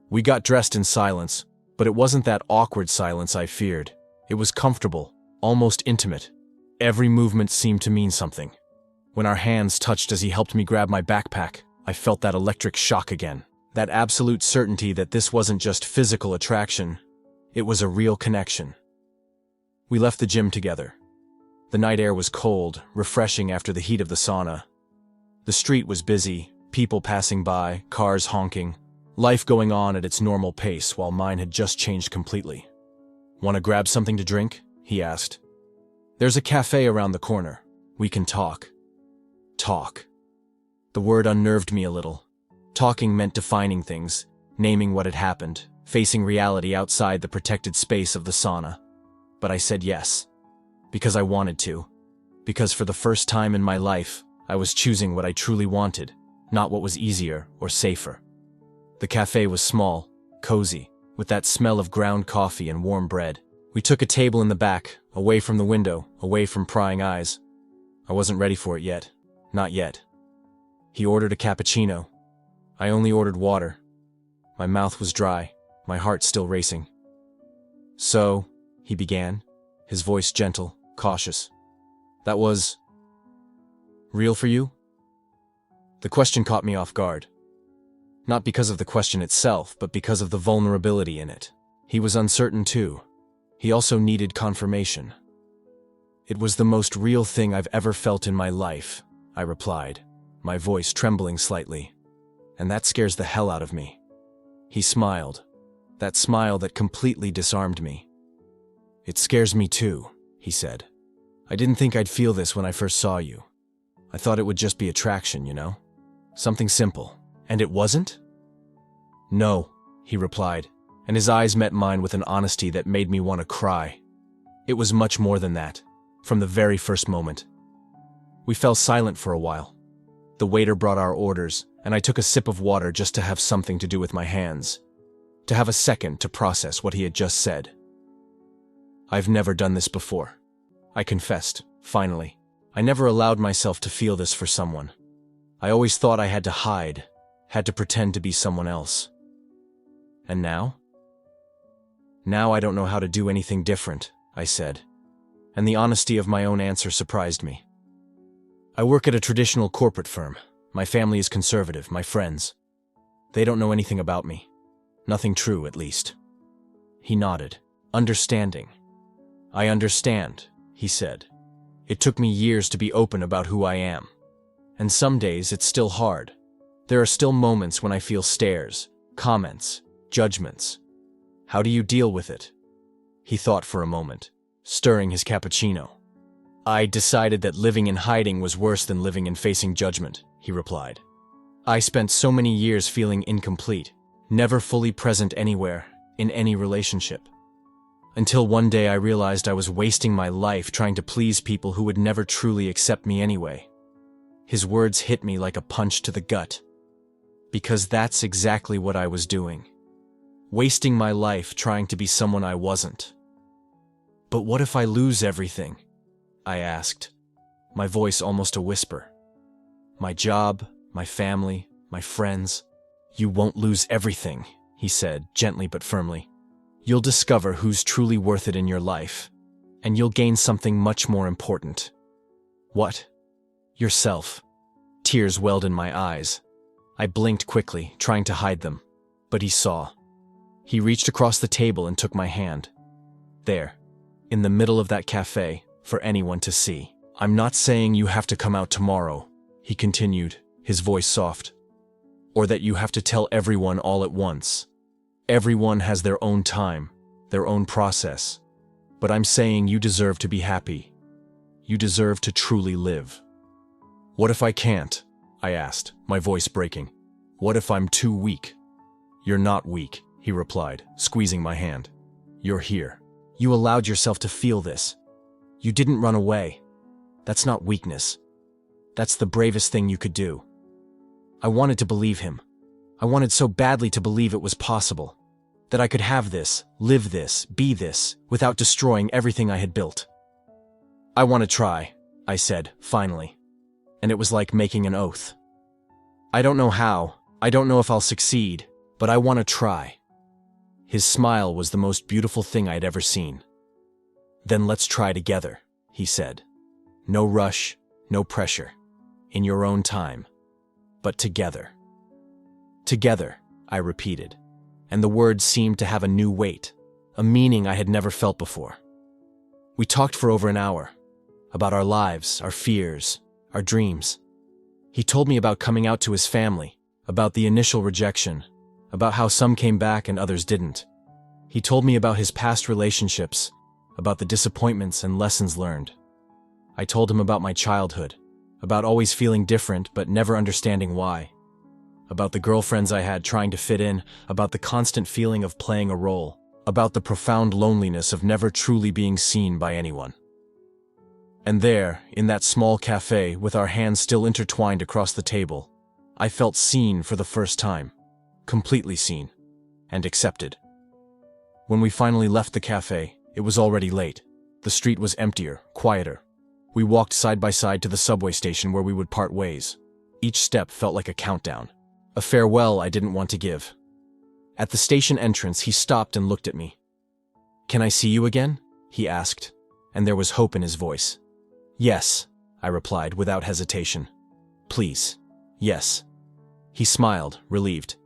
We got dressed in silence, but it wasn't that awkward silence I feared. It was comfortable, almost intimate. Every movement seemed to mean something. When our hands touched as he helped me grab my backpack, I felt that electric shock again, that absolute certainty that this wasn't just physical attraction, it was a real connection. We left the gym together. The night air was cold, refreshing after the heat of the sauna. The street was busy, people passing by, cars honking, life going on at its normal pace while mine had just changed completely. "Want to grab something to drink?" he asked. "There's a cafe around the corner. We can talk." Talk. The word unnerved me a little. Talking meant defining things, naming what had happened, facing reality outside the protected space of the sauna. But I said yes. Because I wanted to. Because for the first time in my life, I was choosing what I truly wanted, not what was easier or safer. The cafe was small, cozy, with that smell of ground coffee and warm bread. We took a table in the back, away from the window, away from prying eyes. I wasn't ready for it yet. Not yet. He ordered a cappuccino. I only ordered water. My mouth was dry, my heart still racing. "So," he began, his voice gentle, cautious. "That was real for you?" The question caught me off guard. Not because of the question itself, but because of the vulnerability in it. He was uncertain too. He also needed confirmation. "It was the most real thing I've ever felt in my life," I replied, my voice trembling slightly. "And that scares the hell out of me." He smiled, that smile that completely disarmed me. "It scares me too," he said. "I didn't think I'd feel this when I first saw you. I thought it would just be attraction, you know? Something simple. And it wasn't?" "No," he replied, and his eyes met mine with an honesty that made me want to cry. It was much more than that, from the very first moment. We fell silent for a while. The waiter brought our orders, and I took a sip of water just to have something to do with my hands, to have a second to process what he had just said. I've never done this before, I confessed, finally. I never allowed myself to feel this for someone. I always thought I had to hide, had to pretend to be someone else. And now? Now I don't know how to do anything different, I said, and the honesty of my own answer surprised me. I work at a traditional corporate firm. My family is conservative, my friends. They don't know anything about me. Nothing true, at least. He nodded, understanding. I understand, he said. It took me years to be open about who I am. And some days it's still hard. There are still moments when I feel stares, comments, judgments. How do you deal with it? He thought for a moment, stirring his cappuccino. I decided that living in hiding was worse than living in facing judgment, he replied. I spent so many years feeling incomplete, never fully present anywhere, in any relationship. Until one day I realized I was wasting my life trying to please people who would never truly accept me anyway. His words hit me like a punch to the gut. Because that's exactly what I was doing. Wasting my life trying to be someone I wasn't. But what if I lose everything? I asked, my voice almost a whisper. My job, my family, my friends. You won't lose everything, he said, gently but firmly. You'll discover who's truly worth it in your life, and you'll gain something much more important. What? Yourself. Tears welled in my eyes. I blinked quickly, trying to hide them, but he saw. He reached across the table and took my hand. There, in the middle of that cafe, for anyone to see. I'm not saying you have to come out tomorrow, he continued, his voice soft. Or that you have to tell everyone all at once. Everyone has their own time, their own process. But I'm saying you deserve to be happy. You deserve to truly live. What if I can't? I asked, my voice breaking. What if I'm too weak? You're not weak, he replied, squeezing my hand. You're here. You allowed yourself to feel this. You didn't run away. That's not weakness. That's the bravest thing you could do. I wanted to believe him. I wanted so badly to believe it was possible. That I could have this, live this, be this, without destroying everything I had built. I want to try, I said, finally. And it was like making an oath. I don't know how, I don't know if I'll succeed, but I want to try. His smile was the most beautiful thing I'd ever seen. Then let's try together, he said. No rush, no pressure. In your own time. But together. Together, I repeated, and the words seemed to have a new weight, a meaning I had never felt before. We talked for over an hour, about our lives, our fears, our dreams. He told me about coming out to his family, about the initial rejection, about how some came back and others didn't. He told me about his past relationships, about the disappointments and lessons learned. I told him about my childhood, about always feeling different but never understanding why. About the girlfriends I had trying to fit in, about the constant feeling of playing a role, about the profound loneliness of never truly being seen by anyone. And there, in that small cafe, with our hands still intertwined across the table, I felt seen for the first time, completely seen, and accepted. When we finally left the cafe, it was already late. The street was emptier, quieter. We walked side by side to the subway station where we would part ways. Each step felt like a countdown. A farewell I didn't want to give. At the station entrance, he stopped and looked at me. "Can I see you again?" he asked, and there was hope in his voice. "Yes," I replied without hesitation. "Please, yes." He smiled, relieved.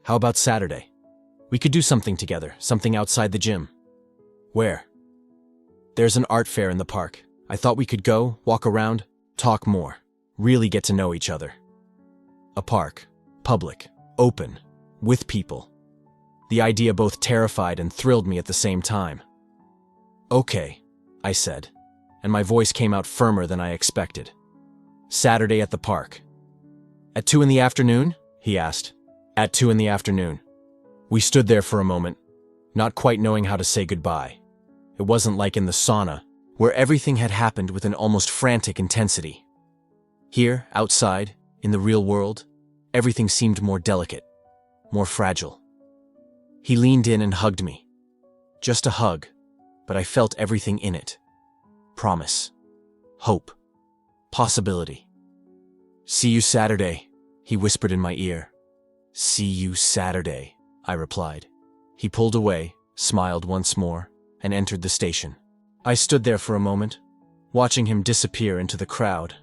"How about Saturday? We could do something together, something outside the gym." "Where?" "There's an art fair in the park. I thought we could go, walk around, talk more, really get to know each other." A park. Public, open, with people. The idea both terrified and thrilled me at the same time. "Okay," I said, and my voice came out firmer than I expected. "Saturday at the park." "At 2 in the afternoon?" he asked. "At 2 in the afternoon." We stood there for a moment, not quite knowing how to say goodbye. It wasn't like in the sauna, where everything had happened with an almost frantic intensity. Here, outside, in the real world, Everything seemed more delicate, more fragile. He leaned in and hugged me. Just a hug, but I felt everything in it. Promise, hope, possibility. "See you Saturday," he whispered in my ear. "See you Saturday," I replied. He pulled away, smiled once more, and entered the station. I stood there for a moment, watching him disappear into the crowd,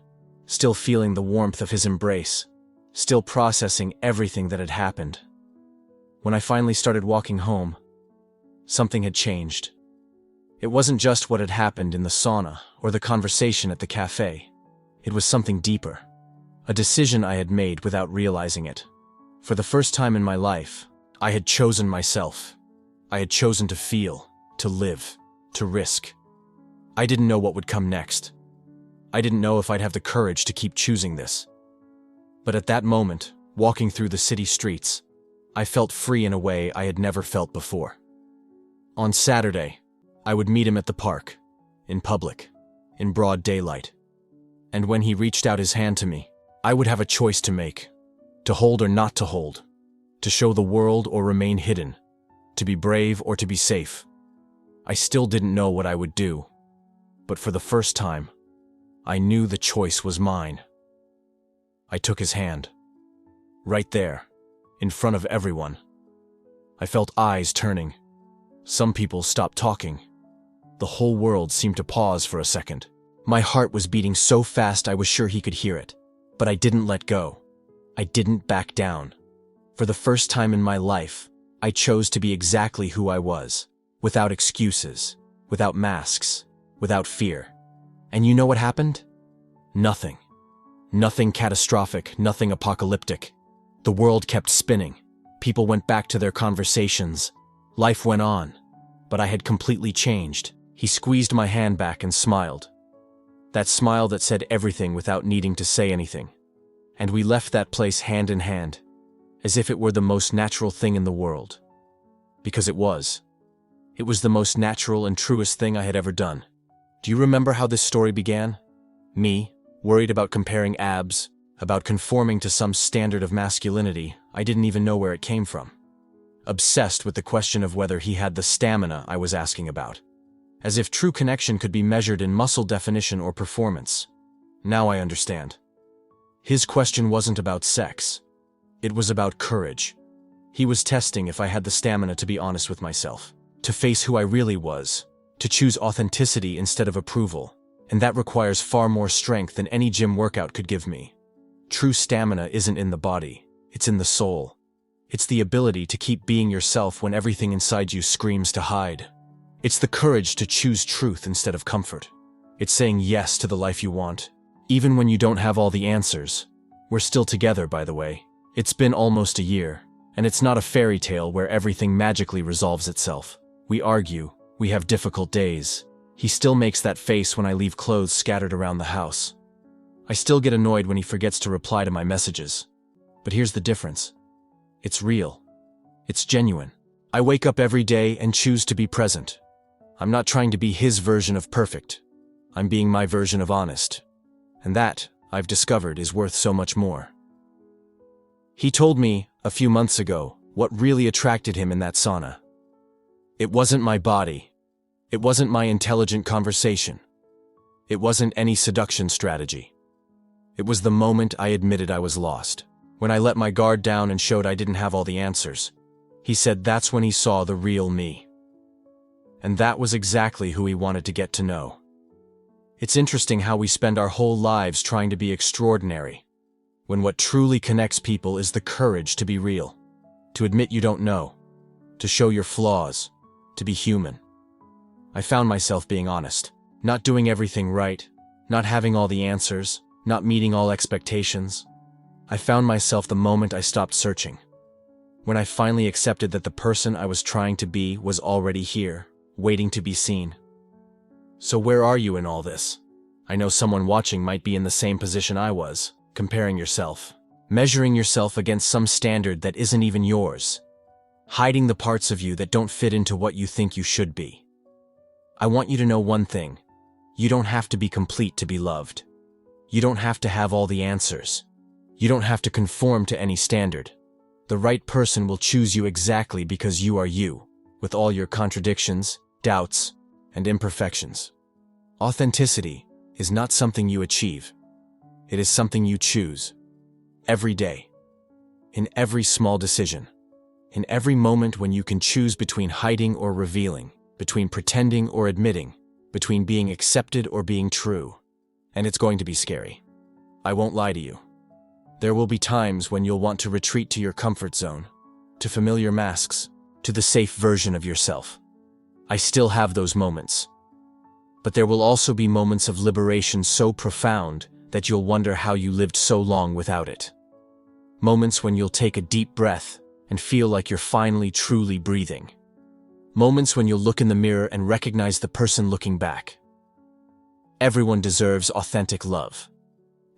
still feeling the warmth of his embrace, still processing everything that had happened. When I finally started walking home, something had changed. It wasn't just what had happened in the sauna or the conversation at the cafe. It was something deeper, a decision I had made without realizing it. For the first time in my life, I had chosen myself. I had chosen to feel, to live, to risk. I didn't know what would come next. I didn't know if I'd have the courage to keep choosing this. But at that moment, walking through the city streets, I felt free in a way I had never felt before. On Saturday, I would meet him at the park, in public, in broad daylight. And when he reached out his hand to me, I would have a choice to make, to hold or not to hold, to show the world or remain hidden, to be brave or to be safe. I still didn't know what I would do, but for the first time, I knew the choice was mine. I took his hand. Right there, in front of everyone. I felt eyes turning. Some people stopped talking. The whole world seemed to pause for a second. My heart was beating so fast I was sure he could hear it. But I didn't let go. I didn't back down. For the first time in my life, I chose to be exactly who I was, without excuses, without masks, without fear. And you know what happened? Nothing. Nothing catastrophic, nothing apocalyptic. The world kept spinning. People went back to their conversations. Life went on. But I had completely changed. He squeezed my hand back and smiled. That smile that said everything without needing to say anything. And we left that place hand in hand, as if it were the most natural thing in the world. Because it was. It was the most natural and truest thing I had ever done. Do you remember how this story began? Me, worried about comparing abs, about conforming to some standard of masculinity I didn't even know where it came from. Obsessed with the question of whether he had the stamina I was asking about. As if true connection could be measured in muscle definition or performance. Now I understand. His question wasn't about sex. It was about courage. He was testing if I had the stamina to be honest with myself, to face who I really was, to choose authenticity instead of approval, and that requires far more strength than any gym workout could give me. True stamina isn't in the body, it's in the soul. It's the ability to keep being yourself when everything inside you screams to hide. It's the courage to choose truth instead of comfort. It's saying yes to the life you want, even when you don't have all the answers. We're still together, by the way. It's been almost a year, and it's not a fairy tale where everything magically resolves itself. We argue, we have difficult days. He still makes that face when I leave clothes scattered around the house. I still get annoyed when he forgets to reply to my messages. But here's the difference. It's real. It's genuine. I wake up every day and choose to be present. I'm not trying to be his version of perfect. I'm being my version of honest. And that, I've discovered, is worth so much more. He told me, a few months ago, what really attracted him in that sauna. It wasn't my body. It wasn't my intelligent conversation. It wasn't any seduction strategy. It was the moment I admitted I was lost. When I let my guard down and showed I didn't have all the answers. He said that's when he saw the real me. And that was exactly who he wanted to get to know. It's interesting how we spend our whole lives trying to be extraordinary, when what truly connects people is the courage to be real, to admit you don't know, to show your flaws, to be human. I found myself being honest, not doing everything right, not having all the answers, not meeting all expectations. I found myself the moment I stopped searching. When I finally accepted that the person I was trying to be was already here, waiting to be seen. So where are you in all this? I know someone watching might be in the same position I was, comparing yourself, measuring yourself against some standard that isn't even yours, hiding the parts of you that don't fit into what you think you should be. I want you to know one thing. You don't have to be complete to be loved. You don't have to have all the answers. You don't have to conform to any standard. The right person will choose you exactly because you are you, with all your contradictions, doubts, and imperfections. Authenticity is not something you achieve. It is something you choose. Every day. In every small decision. In every moment when you can choose between hiding or revealing, between pretending or admitting, between being accepted or being true. And it's going to be scary. I won't lie to you. There will be times when you'll want to retreat to your comfort zone, to familiar masks, to the safe version of yourself. I still have those moments. But there will also be moments of liberation so profound that you'll wonder how you lived so long without it. Moments when you'll take a deep breath and feel like you're finally truly breathing. Moments when you'll look in the mirror and recognize the person looking back. Everyone deserves authentic love.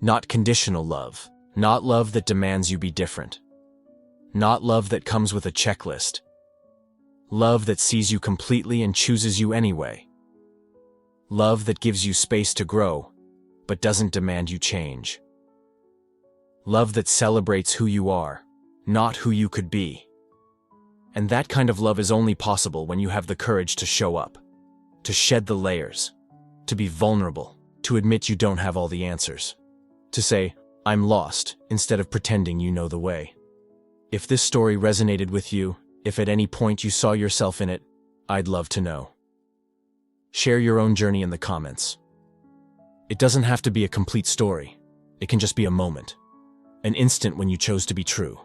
Not conditional love. Not love that demands you be different. Not love that comes with a checklist. Love that sees you completely and chooses you anyway. Love that gives you space to grow, but doesn't demand you change. Love that celebrates who you are, not who you could be. And that kind of love is only possible when you have the courage to show up, to shed the layers, to be vulnerable, to admit you don't have all the answers, to say, I'm lost, instead of pretending you know the way. If this story resonated with you, if at any point you saw yourself in it, I'd love to know. Share your own journey in the comments. It doesn't have to be a complete story. It can just be a moment. An instant when you chose to be true.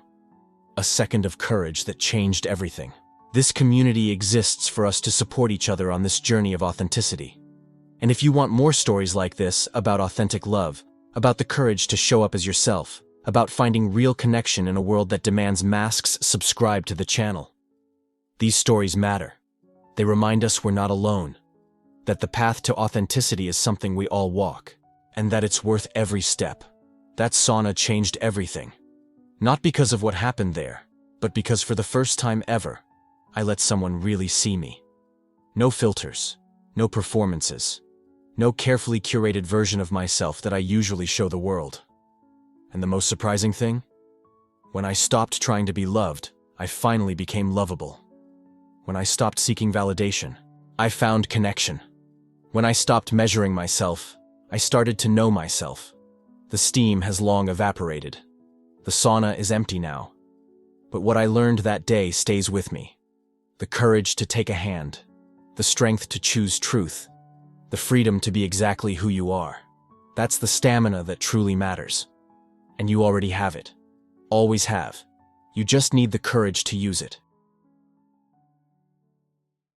A second of courage that changed everything. This community exists for us to support each other on this journey of authenticity. And if you want more stories like this about authentic love, about the courage to show up as yourself, about finding real connection in a world that demands masks, subscribe to the channel. These stories matter. They remind us we're not alone, that the path to authenticity is something we all walk, and that it's worth every step. That sauna changed everything. Not because of what happened there, but because for the first time ever, I let someone really see me. No filters, no performances, no carefully curated version of myself that I usually show the world. And the most surprising thing? When I stopped trying to be loved, I finally became lovable. When I stopped seeking validation, I found connection. When I stopped measuring myself, I started to know myself. The steam has long evaporated. The sauna is empty now. But what I learned that day stays with me. The courage to take a hand, the strength to choose truth, the freedom to be exactly who you are. That's the stamina that truly matters. And you already have it. Always have. You just need the courage to use it.